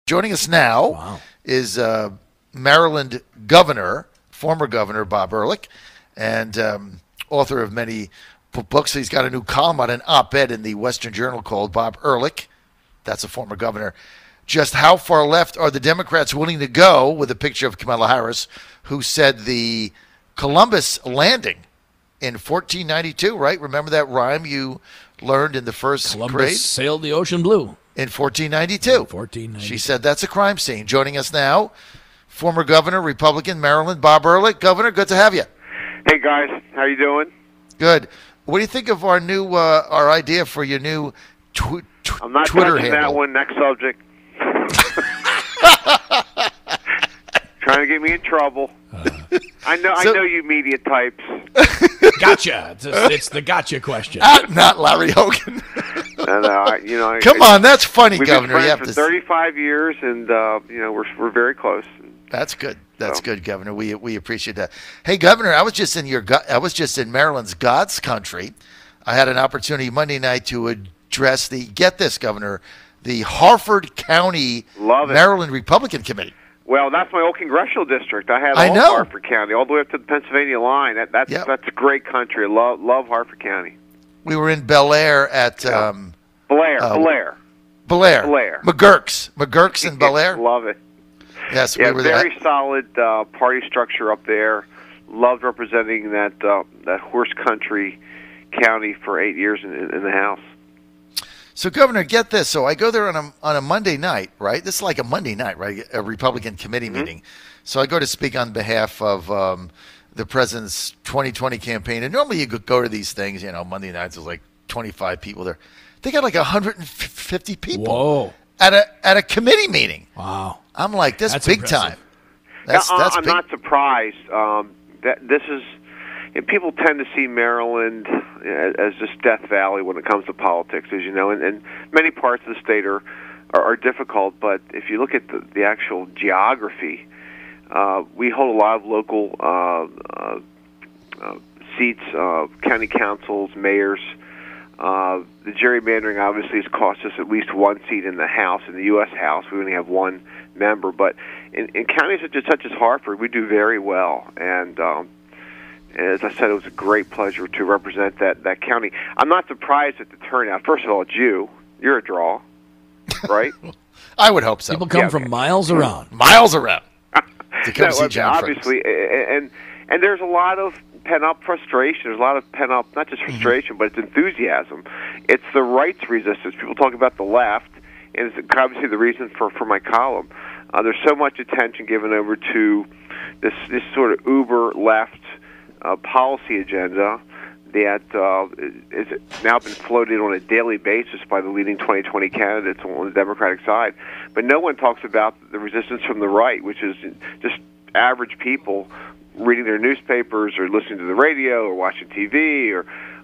Joining us now is Maryland former Governor Bob Ehrlich, and author of many books. He's got a new column on an op-ed in the Western Journal called Bob Ehrlich, that's a former governor, just how far left are the Democrats willing to go, with a picture of Kamala Harris, who said the Columbus landing in 1492, right? Remember that rhyme you learned in the first grade? Columbus sailed the ocean blue. In 1492. She said that's a crime scene. Joining us now, former governor, Republican, Maryland, Bob Ehrlich. Governor, good to have you. Hey, guys. How you doing? Good. What do you think of our new our idea for your new I'm not Twitter touching handle? that one. Next subject. Trying to get me in trouble. I know you media types. Gotcha. It's the gotcha question. Not Larry Hogan. Come on, that's funny, we've Governor. Been You have friends to. for 35 years, and we're very close. That's good. That's good, Governor. We appreciate that. Hey, Governor, I was just in Maryland's God's country. I had an opportunity Monday night to address get this, Governor, the Harford County Maryland Republican Committee. Well, that's my old congressional district. I had all Harford County, all the way up to the Pennsylvania line. That's great country. Love Harford County. We were in Bel Air at Blair. McGurk's in Bel Air. Love it. Yes, we were there. Very solid party structure up there. Loved representing that horse country county for 8 years in the House. So, Governor, get this. So I go there on a Monday night, right? This is like a Monday night, right? A Republican committee meeting. So I go to speak on behalf of the president's 2020 campaign. And normally you go to these things, Monday nights, there's like 25 people there. They got like 150 people. Whoa. At a committee meeting. Wow. I'm like, that's big impressive. time. That's I'm big. not surprised. That this is. And people tend to see Maryland as just Death Valley when it comes to politics, as you know, and many parts of the state are difficult. But if you look at the actual geography, we hold a lot of local seats, county councils, mayors. The gerrymandering obviously has cost us at least one seat in the House, in the U.S. House. We only have one member. But in counties such as Hartford, we do very well. And as I said, it was a great pleasure to represent that county. I'm not surprised at the turnout. First of all, you're a draw, right? I would hope so. People come from miles around. To come see John obviously, and there's a lot of pent-up frustration. There's a lot of pent-up, not just frustration, but it's enthusiasm. It's the rights resistance. People talk about the left, and it's obviously the reason for my column. There's so much attention given over to this sort of uber-left policy agenda that is now been floated on a daily basis by the leading 2020 candidates on the Democratic side. But no one talks about the resistance from the right, which is just average people reading their newspapers or listening to the radio or watching TV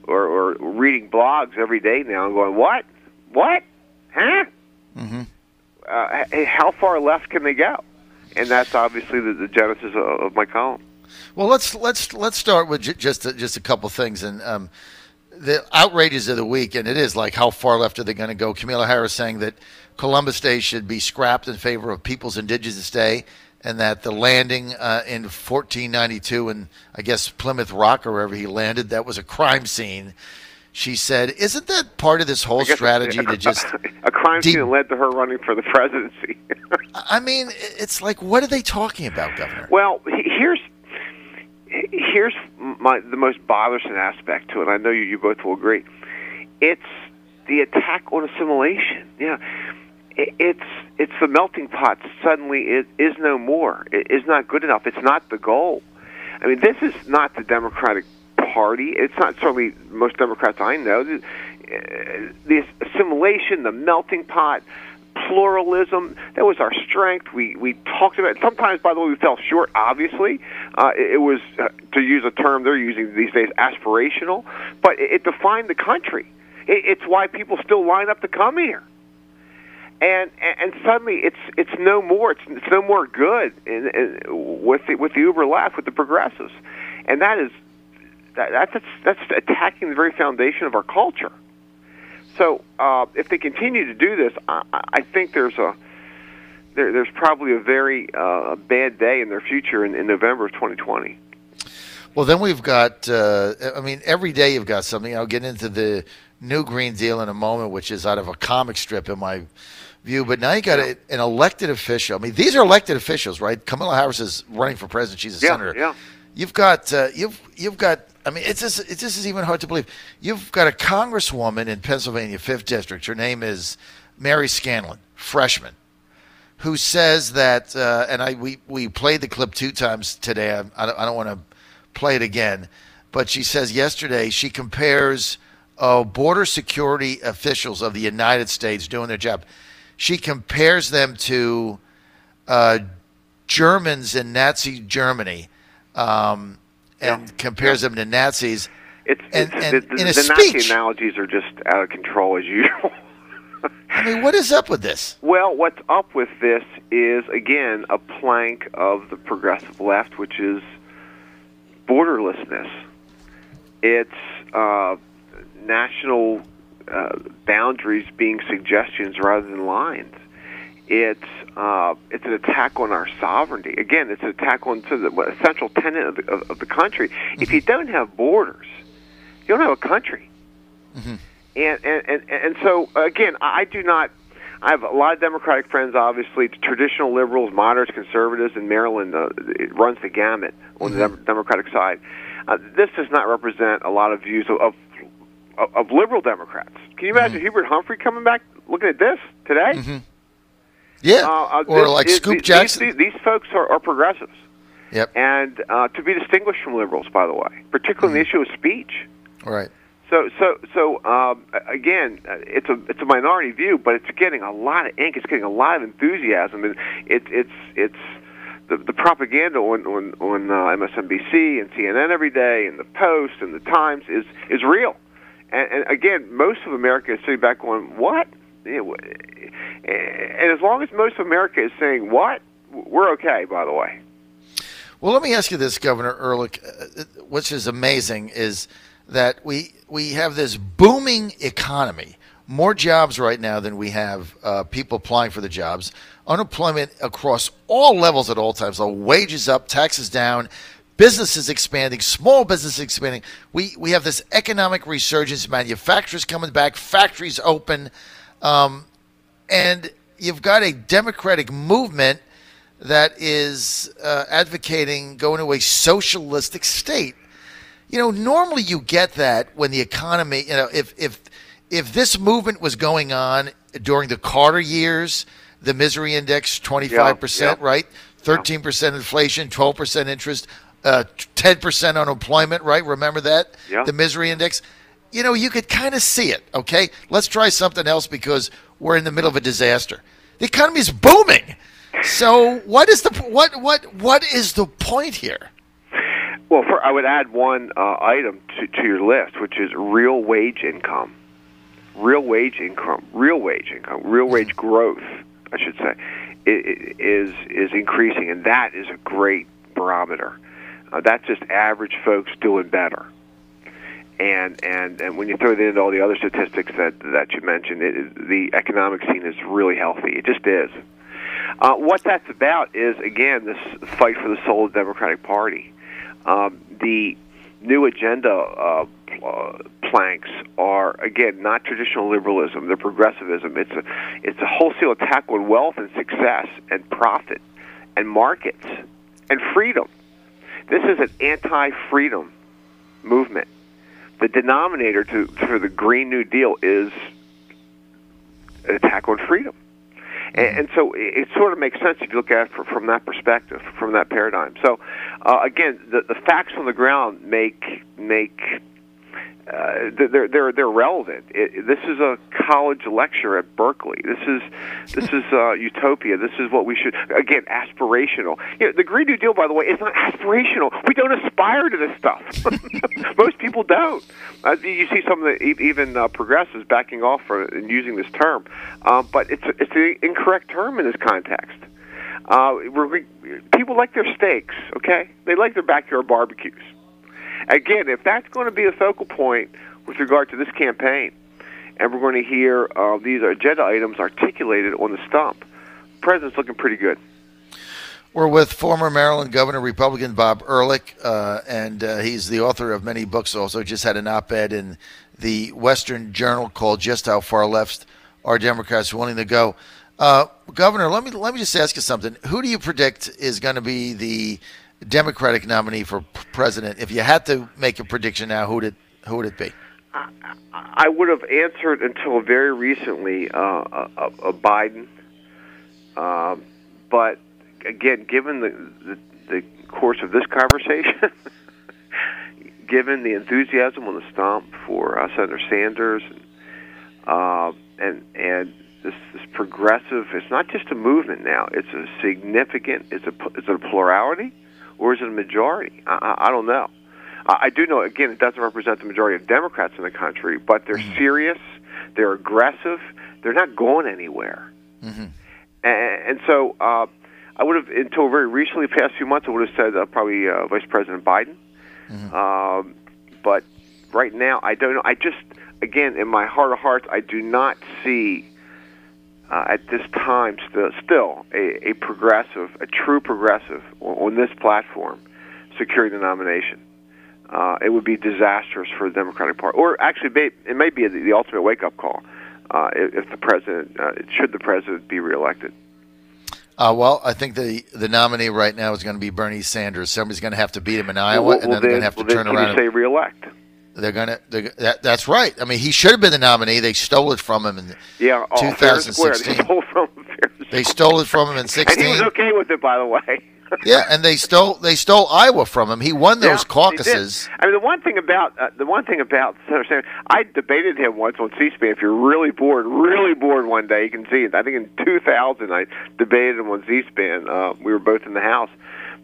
or reading blogs every day now and going, what? Huh? How far left can they go? And that's obviously the genesis of my column. Well, let's start with just a couple things, and the outrages of the week, and it is like, how far left are they going to go? Kamala Harris saying that Columbus Day should be scrapped in favor of People's Indigenous Day, and that the landing in 1492 in, I guess, Plymouth Rock or wherever he landed, that was a crime scene. She said, isn't that part of this whole strategy to just... A crime scene that led to her running for the presidency. I mean, it's like, what are they talking about, Governor? Well, here's the most bothersome aspect to it. I know you both will agree. It's the attack on assimilation. Yeah, it's the melting pot. Suddenly, it is no more. It is not good enough. It's not the goal. I mean, this is not the Democratic Party. It's not certainly most Democrats I know. The assimilation, the melting pot, pluralism, that was our strength. We talked about it. Sometimes, by the way, we fell short, obviously. It was, to use a term they're using these days, aspirational, but it defined the country. It's why people still line up to come here. And suddenly it's no more. It's no more good with the uber left, with the progressives, and that's attacking the very foundation of our culture. So if they continue to do this, I think there's there's probably a very bad day in their future in November of 2020. Well, then we've got, every day you've got something. I'll get into the new Green Deal in a moment, which is out of a comic strip in my view. But now you got an elected official. I mean, these are elected officials, right? Kamala Harris is running for president. She's a senator. Yeah. You've got, you've got. I mean, it's just, this is even hard to believe. You've got a congresswoman in Pennsylvania, 5th District. Her name is Mary Scanlon, freshman, who says that, we played the clip 2 times today. I don't want to play it again, but she says yesterday she compares border security officials of the United States doing their job. She compares them to Germans in Nazi Germany, and compares them to Nazis. The Nazi analogies are just out of control as usual. I mean, what is up with this? Well, what's up with this is, again, a plank of the progressive left, which is borderlessness. It's national boundaries being suggestions rather than lines. It's an attack on our sovereignty. Again, it's an attack on the essential tenet of the country. Mm-hmm. If you don't have borders, you don't have a country. Mm-hmm. And so, again, I have a lot of Democratic friends, obviously, traditional liberals, moderates, conservatives. In Maryland, it runs the gamut on the Democratic side. This does not represent a lot of views of liberal Democrats. Can you imagine Hubert Humphrey coming back looking at this today? Mm-hmm. Yeah, or like Scoop Jackson. These folks are progressives. Yep. And to be distinguished from liberals, by the way, particularly on the issue of speech. Right. So again, it's a minority view, but it's getting a lot of ink. It's getting a lot of enthusiasm, and it's the propaganda on MSNBC and CNN every day, and the Post and the Times is real. And again, most of America is sitting back going, what? And as long as most of America is saying what, we're okay, by the way. Well, let me ask you this, Governor Ehrlich, which is amazing, is that we have this booming economy, more jobs right now than we have people applying for the jobs, unemployment across all levels at all times, so wages up, taxes down, businesses expanding, small businesses expanding. We have this economic resurgence, manufacturers coming back, factories open, and you've got a Democratic movement that is advocating going to a socialistic state. You know, normally you get that when the economy, you know, if this movement was going on during the Carter years, the misery index, 25%, right? 13% inflation, 12% interest, 10% unemployment, right? Remember that? Yeah. The misery index. You know, you could kind of see it, okay? Let's try something else because we're in the middle of a disaster. The economy is booming. So what is the point here? Well, I would add one item to your list, which is real wage income. Real wage growth, I should say, is increasing, and that is a great barometer. That's just average folks doing better. And when you throw it into all the other statistics that you mentioned, the economic scene is really healthy. It just is. What that's about is, again, this fight for the soul of the Democratic Party. The new agenda planks are, again, not traditional liberalism. They're progressivism. It's a wholesale attack on wealth and success and profit and markets and freedom. This is an anti-freedom movement. The denominator for the Green New Deal is an attack on freedom. And so it sort of makes sense if you look at it from that perspective, from that paradigm. So, again, the facts on the ground they're relevant. This is a college lecture at Berkeley. This is utopia. This is what we should, again, aspirational. You know, the Green New Deal, by the way, is not aspirational. We don't aspire to this stuff. Most people don't. You see some of the even progressives backing off and using this term, but it's the incorrect term in this context. People like their steaks. Okay, they like their backyard barbecues. Again, if that's going to be a focal point with regard to this campaign, and we're going to hear these agenda items articulated on the stump, president's looking pretty good. We're with former Maryland Governor, Republican Bob Ehrlich, and he's the author of many books also. Just had an op-ed in the Western Journal called Just How Far Left Are Democrats Willing to Go? Governor, let me just ask you something. Who do you predict is going to be the Democratic nominee for president? If you had to make a prediction now, who would it be? I would have answered until very recently a Biden, but again, given the course of this conversation, given the enthusiasm on the stump for Senator Sanders, and this progressive, it's not just a movement now. It's a significant. Is it a plurality, or is it a majority? I don't know. I do know, again, it doesn't represent the majority of Democrats in the country, but they're serious, they're aggressive, they're not going anywhere. Mm-hmm. And so I would have, until very recently, the past few months, I would have said probably Vice President Biden. Mm-hmm. But right now, I don't know. I just, again, in my heart of hearts, I do not see at this time still a progressive, a true progressive on this platform securing the nomination. It would be disastrous for the Democratic Party, or actually, it may be the ultimate wake-up call if the president, should the president be reelected. Well, I think the nominee right now is going to be Bernie Sanders. Somebody's going to have to beat him in Iowa, and then they're going to have to turn around. Can you say reelect? That's right. I mean, he should have been the nominee. They stole it from him in 2016. They stole it from him in 2016. And he was okay with it, by the way. Yeah, and they stole Iowa from him. He won those caucuses. I mean, the one thing about Senator Sanders, I debated him once on C-SPAN. If you're really bored one day, you can see it. I think in 2000, I debated him on C-SPAN. We were both in the House,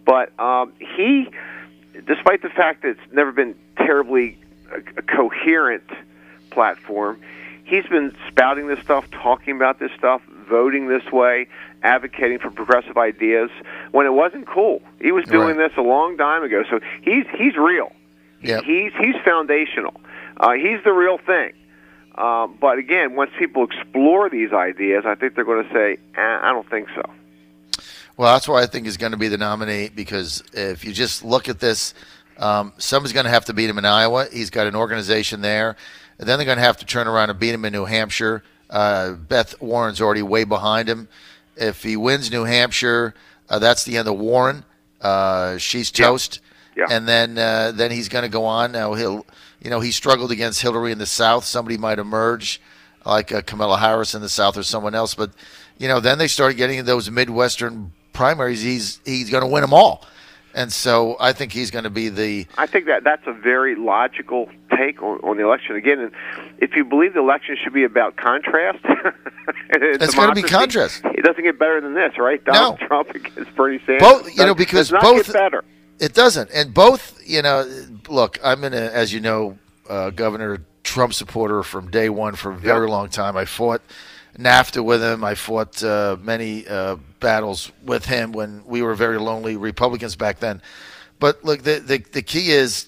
but he, despite the fact that it's never been terribly a coherent platform, he's been spouting this stuff, talking about this stuff, voting this way, advocating for progressive ideas when it wasn't cool. He was doing this a long time ago. So he's real. Yep. He's foundational. He's the real thing. But again, once people explore these ideas, I think they're going to say, I don't think so. Well, that's why I think he's going to be the nominee, because if you just look at this, somebody's going to have to beat him in Iowa. He's got an organization there. And then they're going to have to turn around and beat him in New Hampshire. Beth Warren's already way behind him. If he wins New Hampshire, that's the end of Warren. She's toast. Yeah. And then he's going to go on. Now he struggled against Hillary in the South. Somebody might emerge, like Kamala Harris in the South or someone else. But then they started getting those Midwestern primaries. He's going to win them all. And so I think he's going to be the... I think that's a very logical take on the election. Again, and if you believe the election should be about contrast... it's going to be contrast. It doesn't get better than this, right? Donald Trump against Bernie Sanders. Both, because does not both... get better. It doesn't. And both, look, I'm as you know, Governor Trump supporter from day one for a very long time. I fought NAFTA with him. I fought many battles with him when we were very lonely Republicans back then. But look, the key is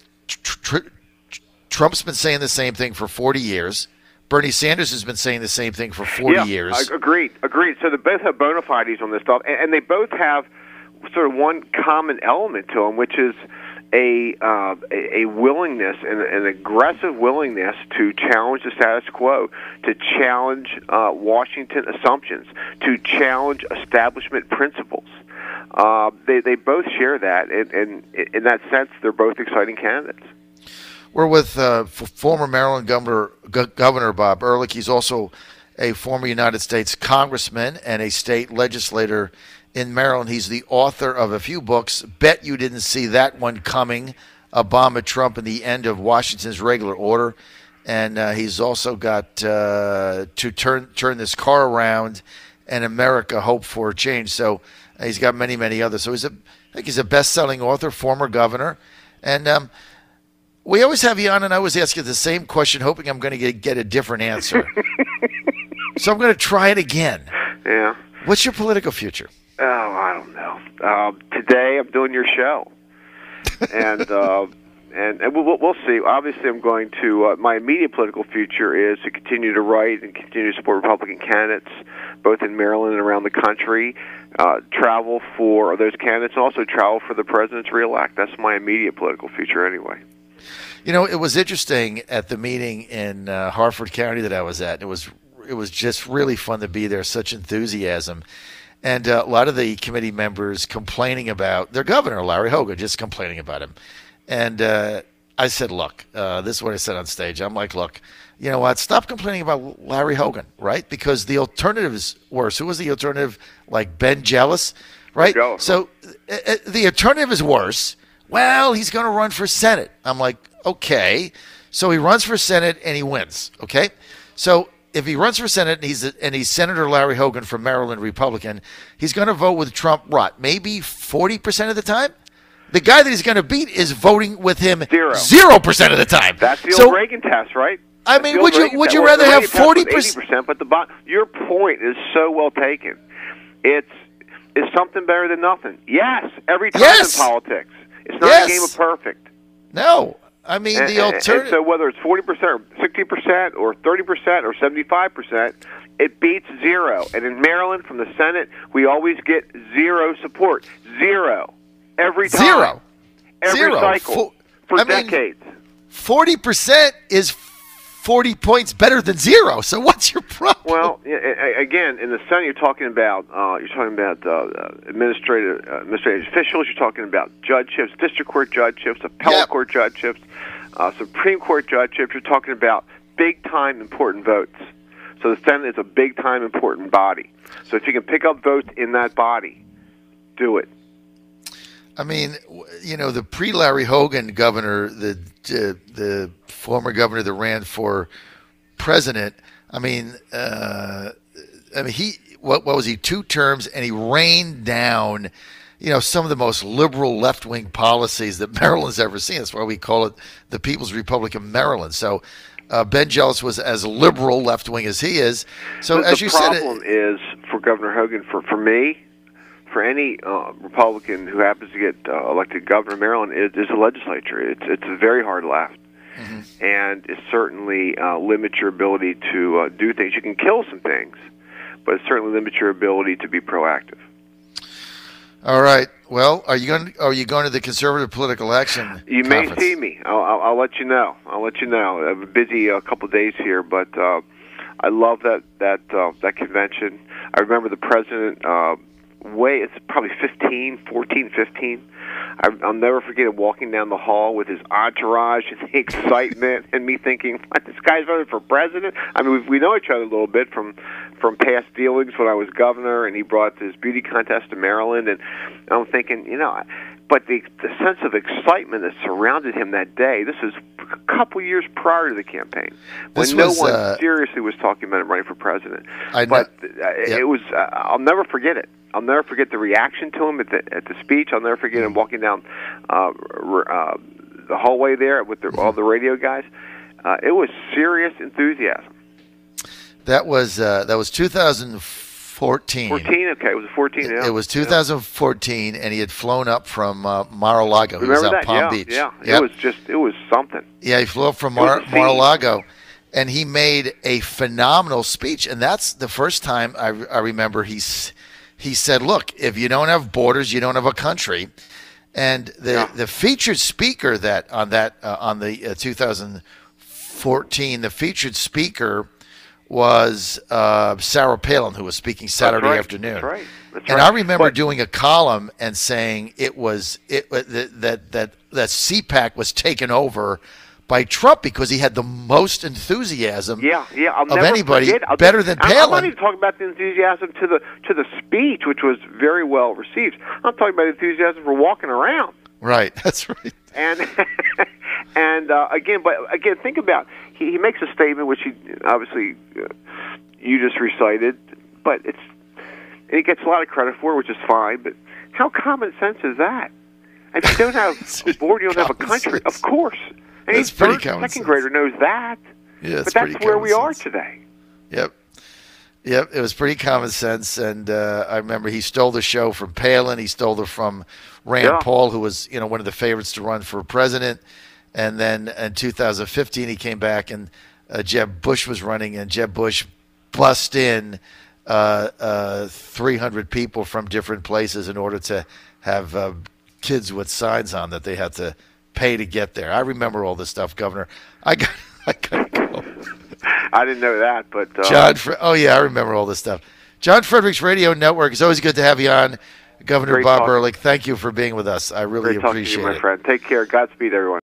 Trump's been saying the same thing for 40 years. Bernie Sanders has been saying the same thing for 40 years. Agreed. So they both have bona fides on this stuff, and they both have sort of one common element to them, which is a willingness, an aggressive willingness to challenge the status quo, to challenge Washington assumptions, to challenge establishment principles. They both share that, and in that sense, they're both exciting candidates. We're with former Maryland Governor Bob Ehrlich. He's also a former United States congressman and a state legislator in Maryland. He's the author of a few books. Bet you didn't see that one coming, Obama, Trump, and the End of Washington's Regular Order. And he's also got To Turn This Car Around and America, Hope for Change. So he's got many, many others. So I think he's a best-selling author, former governor. And we always have you on, and I always ask you the same question, hoping I'm going to get a different answer. So I'm going to try it again. Yeah. What's your political future? Oh, I don't know. Today I'm doing your show, and and we'll see. Obviously, I'm going to my immediate political future is to continue to write and continue to support Republican candidates, both in Maryland and around the country. Travel for those candidates, and also travel for the president to reelect. That's my immediate political future, anyway. You know, it was interesting at the meeting in Harford County that I was at. It was just really fun to be there. Such enthusiasm. And a lot of the committee members complaining about their governor, Larry Hogan, just complaining about him. And I said, look, this is what I said on stage. I'm like, look, you know what? Stop complaining about Larry Hogan, right? Because the alternative is worse. Who was the alternative? Like Ben Jealous, right? So the alternative is worse. Well, he's going to run for Senate. I'm like, okay. So he runs for Senate and he wins, okay? So if he runs for Senate and he's Senator Larry Hogan from Maryland, Republican, he's going to vote with Trump, what, maybe 40% of the time? The guy that he's going to beat is voting with him 0% of the time. That's the old Reagan test, right? I mean, would you rather have 40%? 80%, but your point is so well taken. Is something better than nothing? Yes, every time in politics. It's not a game of perfect. No. I mean, the alternative. And so whether it's 40% or 60% or 30% or 75%, it beats zero. And in Maryland, from the Senate, we always get zero support. Zero. Every time. Zero. Every cycle. For decades. 40% is 40 points better than zero. So what's your problem? Well, again, in the Senate, you're talking about administrative officials. You're talking about judgeships, district court judgeships, appellate court judgeships, Supreme Court judgeships. You're talking about big-time important votes. So the Senate is a big-time important body. So if you can pick up votes in that body, do it. I mean, you know, the pre-Larry Hogan governor, the former governor that ran for president. I mean, he what was he, 2 terms, and he rained down, you know, some of the most liberal left-wing policies that Maryland's ever seen. That's why we call it the People's Republic of Maryland. So Ben Jealous was as liberal left-wing as he is. So as you said, the problem is for Governor Hogan, for me. For any Republican who happens to get elected governor of Maryland, it is a legislature. It's a very hard left, and it certainly limits your ability to do things. You can kill some things, but it certainly limits your ability to be proactive. All right. Well, are you going to the Conservative Political Action You Conference? may see me. I'll let you know. I'm a busy couple of days here, but I love that convention. I remember the president. It's probably 15. I'll never forget him walking down the hall with his entourage and the excitement, and me thinking, what, this guy's running for president? I mean, we know each other a little bit from past dealings when I was governor, and he brought this beauty contest to Maryland, and I'm thinking, you know, but the sense of excitement that surrounded him that day, this was a couple years prior to the campaign, when no one seriously was talking about him running for president. It was, I'll never forget it. I'll never forget the reaction to him at the speech. I'll never forget him walking down the hallway there with all the radio guys. It was serious enthusiasm. That was 2014. 14, okay, it was 14. Yeah. It was 2014, and he had flown up from Mar-a-Lago. Remember he was that? Palm Beach. Yeah. Yep. It was something. Yeah, he flew up from Mar-a-Lago, and he made a phenomenal speech. And that's the first time I remember he said, "Look, if you don't have borders, you don't have a country." And the featured speaker on the 2014, the featured speaker was Sarah Palin, who was speaking Saturday afternoon. That's right. And I remember doing a column and saying that CPAC was taken over by Trump because he had the most enthusiasm of anybody, better than Palin. I'm not even talking about the enthusiasm to the speech, which was very well received. I'm talking about enthusiasm for walking around. Right, that's right. And again, think about he makes a statement which he obviously you just recited, but he gets a lot of credit for, which is fine. But how common sense is that? If you don't have a board, you don't have a country. Of course. Any second grader knows that. Yeah, but that's where we are today. Yep, it was pretty common sense, and I remember he stole the show from Palin. He stole it from Rand Paul, who was one of the favorites to run for president. And then in 2015, he came back, and Jeb Bush was running, and Jeb Bush bust in 300 people from different places in order to have kids with signs on that they had to pay to get there. I remember all this stuff, Governor. I got to go. I didn't know that, but I remember all this stuff. John Fredericks Radio Network. It's always good to have you on, Governor Bob Ehrlich. Thank you for being with us. I really appreciate it. Great talking to you, my friend. Take care. Godspeed, everyone.